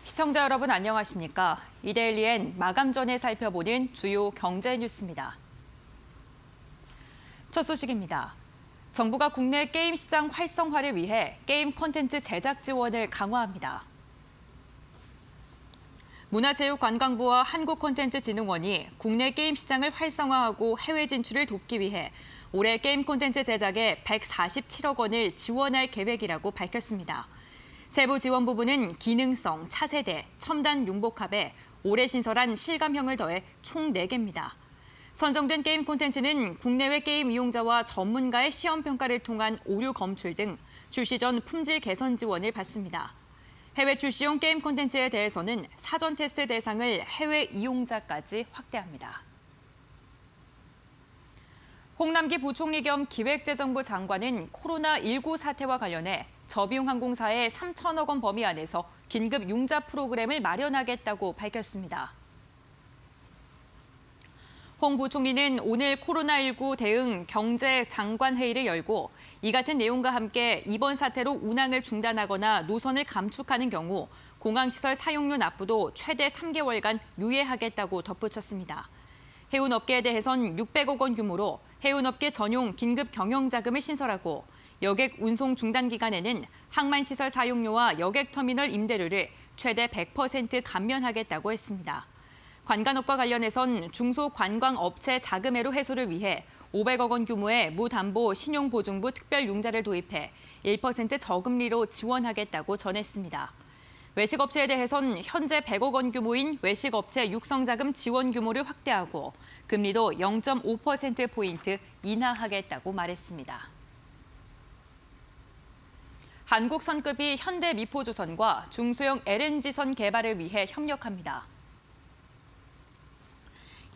시청자 여러분 안녕하십니까? 이데일리엔 마감 전에 살펴보는 주요 경제 뉴스입니다. 첫 소식입니다. 정부가 국내 게임 시장 활성화를 위해 게임 콘텐츠 제작 지원을 강화합니다. 문화체육관광부와 한국콘텐츠진흥원이 국내 게임 시장을 활성화하고 해외 진출을 돕기 위해 올해 게임 콘텐츠 제작에 147억 원을 지원할 계획이라고 밝혔습니다. 세부 지원 부분은 기능성, 차세대, 첨단 융복합에 올해 신설한 실감형을 더해 총 4개입니다. 선정된 게임 콘텐츠는 국내외 게임 이용자와 전문가의 시험 평가를 통한 오류 검출 등 출시 전 품질 개선 지원을 받습니다. 해외 출시용 게임 콘텐츠에 대해서는 사전 테스트 대상을 해외 이용자까지 확대합니다. 홍남기 부총리 겸 기획재정부 장관은 코로나19 사태와 관련해 저비용항공사에 3천억 원 범위 안에서 긴급 융자 프로그램을 마련하겠다고 밝혔습니다. 홍 부총리는 오늘 코로나19 대응 경제장관회의를 열고 이 같은 내용과 함께 이번 사태로 운항을 중단하거나 노선을 감축하는 경우 공항시설 사용료 납부도 최대 3개월간 유예하겠다고 덧붙였습니다. 해운업계에 대해선 600억 원 규모로 해운업계 전용 긴급 경영자금을 신설하고 여객 운송 중단 기간에는 항만시설 사용료와 여객터미널 임대료를 최대 100% 감면하겠다고 했습니다. 관광업과 관련해선 중소관광업체 자금회로 해소를 위해 500억 원 규모의 무담보 신용보증부 특별융자를 도입해 1% 저금리로 지원하겠다고 전했습니다. 외식업체에 대해선 현재 100억 원 규모인 외식업체 육성자금 지원 규모를 확대하고 금리도 0.5%포인트 인하하겠다고 말했습니다. 한국선급이 현대미포조선과 중소형 LNG선 개발을 위해 협력합니다.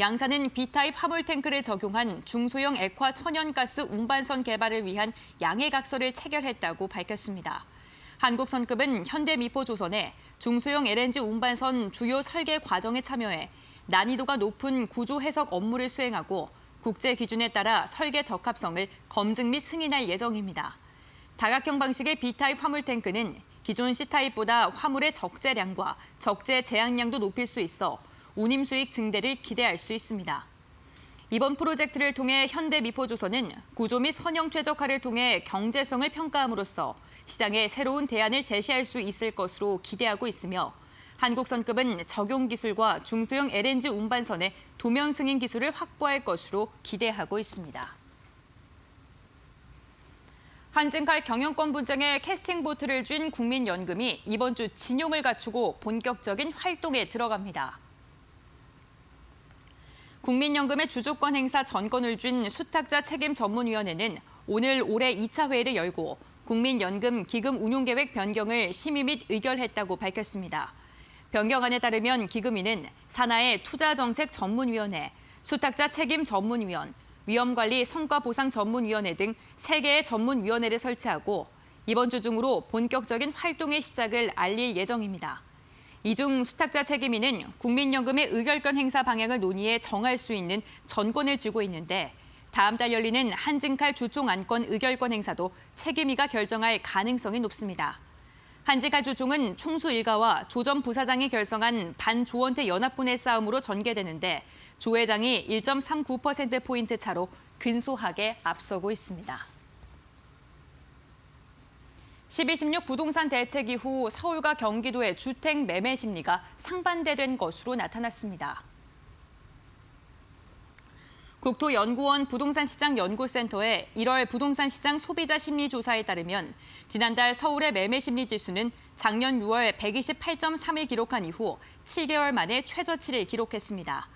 양사는 B타입 화물탱크를 적용한 중소형 액화 천연가스 운반선 개발을 위한 양해각서를 체결했다고 밝혔습니다. 한국선급은 현대미포조선에 중소형 LNG 운반선 주요 설계 과정에 참여해 난이도가 높은 구조 해석 업무를 수행하고 국제 기준에 따라 설계 적합성을 검증 및 승인할 예정입니다. 다각형 방식의 B타입 화물탱크는 기존 C타입보다 화물의 적재량과 적재 제약량도 높일 수 있어 운임 수익 증대를 기대할 수 있습니다. 이번 프로젝트를 통해 현대미포조선은 구조 및 선형 최적화를 통해 경제성을 평가함으로써 시장에 새로운 대안을 제시할 수 있을 것으로 기대하고 있으며 한국선급은 적용 기술과 중소형 LNG 운반선의 도면 승인 기술을 확보할 것으로 기대하고 있습니다. 한진칼 경영권 분쟁에 캐스팅 보트를 쥔 국민연금이 이번 주 진용을 갖추고 본격적인 활동에 들어갑니다. 국민연금의 주주권 행사 전권을 쥔 수탁자 책임 전문위원회는 오늘 올해 2차 회의를 열고 국민연금 기금 운용계획 변경을 심의 및 의결했다고 밝혔습니다. 변경안에 따르면 기금위는 산하의 투자정책 전문위원회, 수탁자 책임 전문위원, 위험관리 성과보상 전문위원회 등 3개의 전문위원회를 설치하고 이번 주 중으로 본격적인 활동의 시작을 알릴 예정입니다. 이 중 수탁자 책임위는 국민연금의 의결권 행사 방향을 논의해 정할 수 있는 전권을 쥐고 있는데 다음 달 열리는 한진칼 주총안건 의결권 행사도 책임위가 결정할 가능성이 높습니다. 한진칼 주총은 총수 일가와 조 전 부사장이 결성한 반조원태 연합군의 싸움으로 전개되는데 조 회장이 1.39%포인트 차로 근소하게 앞서고 있습니다. 12.16 부동산 대책 이후 서울과 경기도의 주택 매매 심리가 상반되된 것으로 나타났습니다. 국토연구원 부동산시장연구센터의 1월 부동산시장 소비자 심리조사에 따르면 지난달 서울의 매매 심리 지수는 작년 6월 128.3을 기록한 이후 7개월 만에 최저치를 기록했습니다.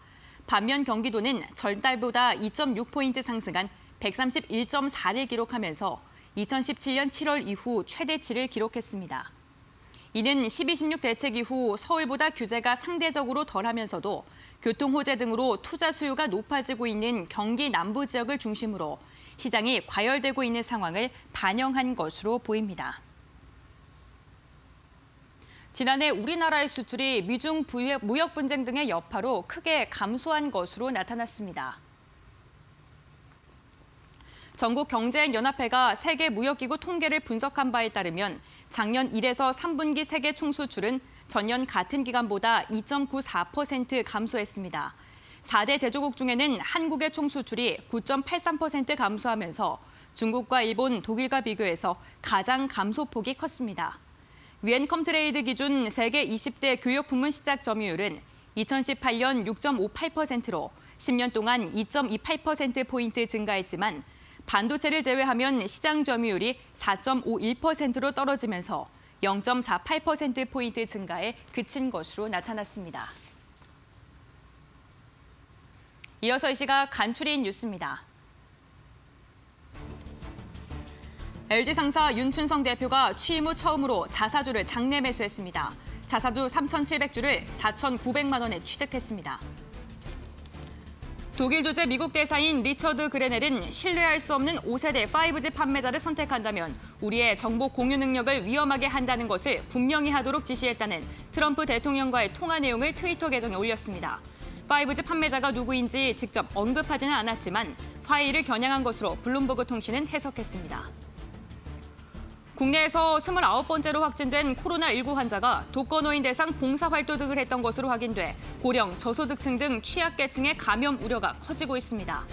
반면 경기도는 전달보다 2.6포인트 상승한 131.4를 기록하면서 2017년 7월 이후 최대치를 기록했습니다. 이는 12.16 대책 이후 서울보다 규제가 상대적으로 덜하면서도 교통호재 등으로 투자 수요가 높아지고 있는 경기 남부 지역을 중심으로 시장이 과열되고 있는 상황을 반영한 것으로 보입니다. 지난해 우리나라의 수출이 미중 무역 분쟁 등의 여파로 크게 감소한 것으로 나타났습니다. 전국경제연합회가 세계무역기구 통계를 분석한 바에 따르면 작년 1에서 3분기 세계 총수출은 전년 같은 기간보다 2.94% 감소했습니다. 4대 제조국 중에는 한국의 총 수출이 9.83% 감소하면서 중국과 일본, 독일과 비교해서 가장 감소폭이 컸습니다. 유엔 컴트레이드 기준 세계 20대 교역 부문 시작 점유율은 2018년 6.58%로 10년 동안 2.28%포인트 증가했지만 반도체를 제외하면 시장 점유율이 4.51%로 떨어지면서 0.48%포인트 증가에 그친 것으로 나타났습니다. 이어서 이 시각 간추린 뉴스입니다. LG 상사 윤춘성 대표가 취임 후 처음으로 자사주를 장내 매수했습니다. 자사주 3,700주를 4,900만 원에 취득했습니다. 독일 주재 미국 대사인 리처드 그레넬은 신뢰할 수 없는 5세대 5G 판매자를 선택한다면 우리의 정보 공유 능력을 위험하게 한다는 것을 분명히 하도록 지시했다는 트럼프 대통령과의 통화 내용을 트위터 계정에 올렸습니다. 5G 판매자가 누구인지 직접 언급하지는 않았지만 파일을 겨냥한 것으로 블룸버그 통신은 해석했습니다. 국내에서 29번째로 확진된 코로나19 환자가 독거노인 대상 봉사활동 등을 했던 것으로 확인돼 고령, 저소득층 등 취약계층의 감염 우려가 커지고 있습니다.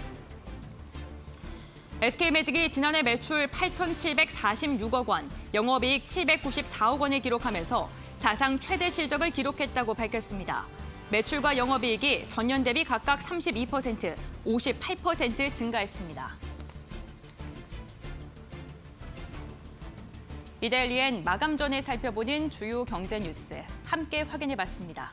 SK매직이 지난해 매출 8,746억 원, 영업이익 794억 원을 기록하면서 사상 최대 실적을 기록했다고 밝혔습니다. 매출과 영업이익이 전년 대비 각각 32%, 58% 증가했습니다. 이데일리엔 마감 전에 살펴보는 주요 경제 뉴스 함께 확인해봤습니다.